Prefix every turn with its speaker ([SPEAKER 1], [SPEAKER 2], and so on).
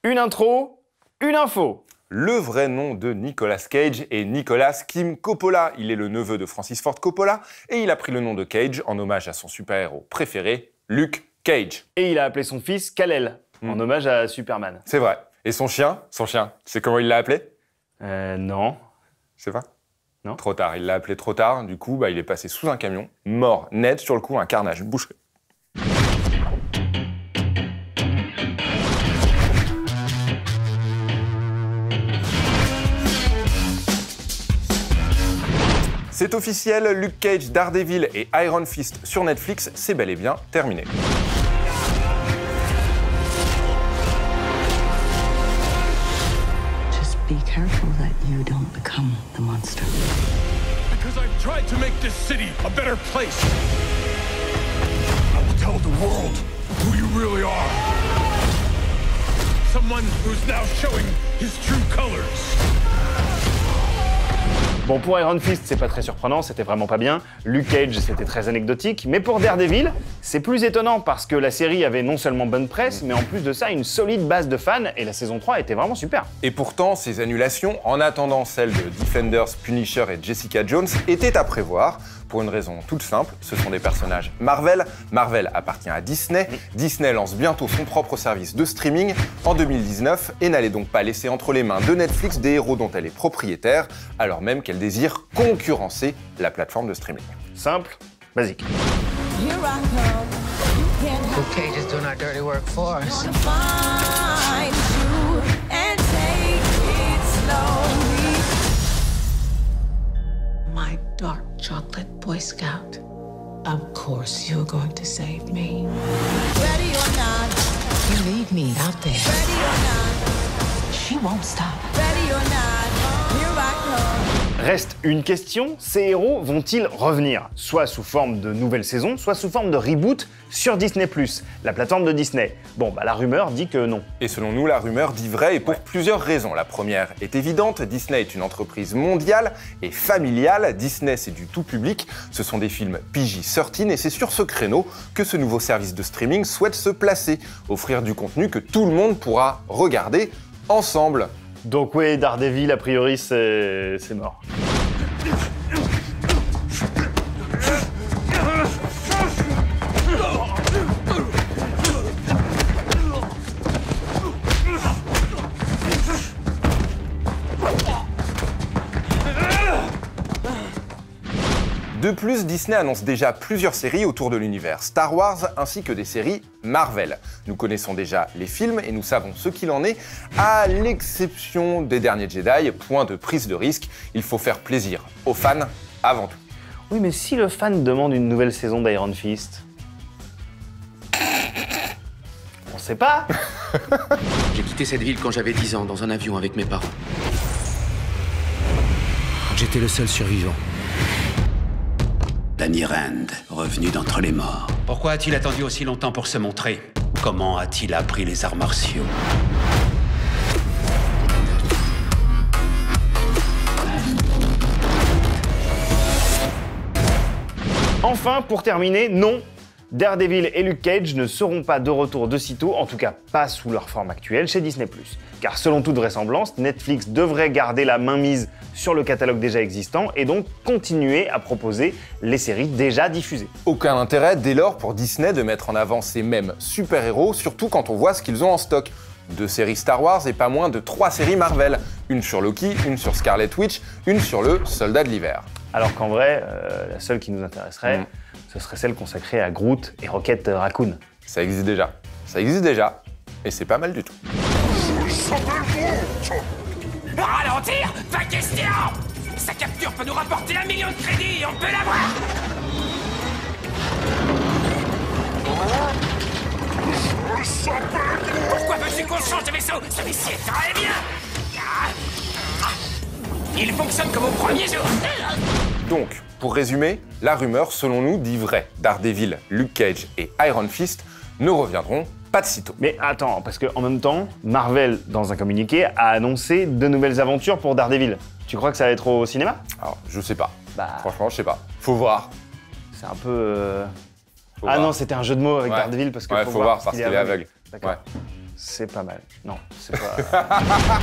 [SPEAKER 1] Une intro, une info.
[SPEAKER 2] Le vrai nom de Nicolas Cage est Nicolas Kim Coppola. Il est le neveu de Francis Ford Coppola et il a pris le nom de Cage en hommage à son super-héros préféré, Luke Cage.
[SPEAKER 1] Et il a appelé son fils Kal-El, en hommage à Superman.
[SPEAKER 2] C'est vrai. Et son chien, tu sais comment il l'a appelé?
[SPEAKER 1] Non.
[SPEAKER 2] C'est pas?
[SPEAKER 1] Non.
[SPEAKER 2] Trop tard, il l'a appelé trop tard. Du coup, il est passé sous un camion, mort, net sur le coup, un carnage, une boucherie. C'est officiel, Luke Cage, Daredevil et Iron Fist sur Netflix, c'est bel et bien terminé.
[SPEAKER 3] Just be careful that you don't become the monster.
[SPEAKER 4] Because I've tried to make this city a better place. I will tell the world who you really are. Someone who's now showing his true colors.
[SPEAKER 1] Bon, pour Iron Fist, c'est pas très surprenant, c'était vraiment pas bien. Luke Cage, c'était très anecdotique. Mais pour Daredevil, c'est plus étonnant parce que la série avait non seulement bonne presse, mais en plus de ça, une solide base de fans et la saison 3 était vraiment super.
[SPEAKER 2] Et pourtant, ces annulations, en attendant celles de Defenders, Punisher et Jessica Jones, étaient à prévoir. Pour une raison toute simple, ce sont des personnages Marvel. Marvel appartient à Disney. Disney lance bientôt son propre service de streaming en 2019 et n'allait donc pas laisser entre les mains de Netflix des héros dont elle est propriétaire, alors même qu'elle désire concurrencer la plateforme de streaming.
[SPEAKER 1] Simple, basique.
[SPEAKER 5] Here I come. You can't
[SPEAKER 3] Luke Cage is doing our dirty work for us.
[SPEAKER 5] find you and take it slowly.
[SPEAKER 3] My dark chocolate Boy Scout. Of course you're going to save me.
[SPEAKER 5] Ready or not,
[SPEAKER 3] You need me out there.
[SPEAKER 5] ready or not,
[SPEAKER 3] She won't stop.
[SPEAKER 5] ready or not, here I come.
[SPEAKER 1] Reste une question, ces héros vont-ils revenir? Soit sous forme de nouvelle saison, soit sous forme de reboot sur Disney+, la plateforme de Disney. Bon, la rumeur dit que non.
[SPEAKER 2] Et selon nous, la rumeur dit vrai et pour plusieurs raisons. La première est évidente, Disney est une entreprise mondiale et familiale. Disney, c'est du tout public, ce sont des films PG-13 et c'est sur ce créneau que ce nouveau service de streaming souhaite se placer, offrir du contenu que tout le monde pourra regarder ensemble.
[SPEAKER 1] Donc oui, Daredevil, a priori, c'est mort.
[SPEAKER 2] De plus, Disney annonce déjà plusieurs séries autour de l'univers Star Wars ainsi que des séries Marvel. Nous connaissons déjà les films et nous savons ce qu'il en est, à l'exception des derniers Jedi, point de prise de risque, il faut faire plaisir aux fans avant tout.
[SPEAKER 1] Oui, mais si le fan demande une nouvelle saison d'Iron Fist? On sait pas.
[SPEAKER 6] J'ai quitté cette ville quand j'avais 10 ans, dans un avion avec mes parents. J'étais le seul survivant.
[SPEAKER 7] Danny Rand, revenu d'entre les morts.
[SPEAKER 6] Pourquoi a-t-il attendu aussi longtemps pour se montrer?
[SPEAKER 7] Comment a-t-il appris les arts martiaux?
[SPEAKER 1] Enfin, pour terminer, non, Daredevil et Luke Cage ne seront pas de retour de sitôt, en tout cas pas sous leur forme actuelle chez Disney+. Car selon toute vraisemblance, Netflix devrait garder la mainmise sur le catalogue déjà existant et donc continuer à proposer les séries déjà diffusées.
[SPEAKER 2] Aucun intérêt dès lors pour Disney de mettre en avant ces mêmes super-héros, surtout quand on voit ce qu'ils ont en stock. 2 séries Star Wars et pas moins de 3 séries Marvel. Une sur Loki, une sur Scarlet Witch, une sur le Soldat de l'Hiver.
[SPEAKER 1] Alors qu'en vrai, la seule qui nous intéresserait, ce serait celle consacrée à Groot et Rocket Raccoon.
[SPEAKER 2] Ça existe déjà. Ça existe déjà. Et c'est pas mal du tout.
[SPEAKER 4] Ralentir? Pas question! Sa capture peut nous rapporter 1 million de crédits, on peut l'avoir! Pourquoi veux-tu qu'on change de vaisseau? Celui-ci est très bien! Il fonctionne comme au premier jour!
[SPEAKER 2] Donc, pour résumer, la rumeur, selon nous, dit vrai. Daredevil, Luke Cage et Iron Fist ne reviendront pas de sitôt.
[SPEAKER 1] Mais attends, parce qu'en même temps, Marvel, dans un communiqué, a annoncé de nouvelles aventures pour Daredevil. Tu crois que ça va être au cinéma?
[SPEAKER 2] Alors, je sais pas.
[SPEAKER 1] Bah,
[SPEAKER 2] Franchement, je sais pas. Faut voir.
[SPEAKER 1] c'est un peu...
[SPEAKER 2] Faut
[SPEAKER 1] Ah
[SPEAKER 2] voir.
[SPEAKER 1] non, c'était un jeu de mots avec
[SPEAKER 2] Ouais.
[SPEAKER 1] Daredevil parce que
[SPEAKER 2] Ouais, faut voir parce
[SPEAKER 1] qu'il
[SPEAKER 2] qu'il est aveugle.
[SPEAKER 1] D'accord.
[SPEAKER 2] Ouais.
[SPEAKER 1] C'est pas mal. Non, c'est pas...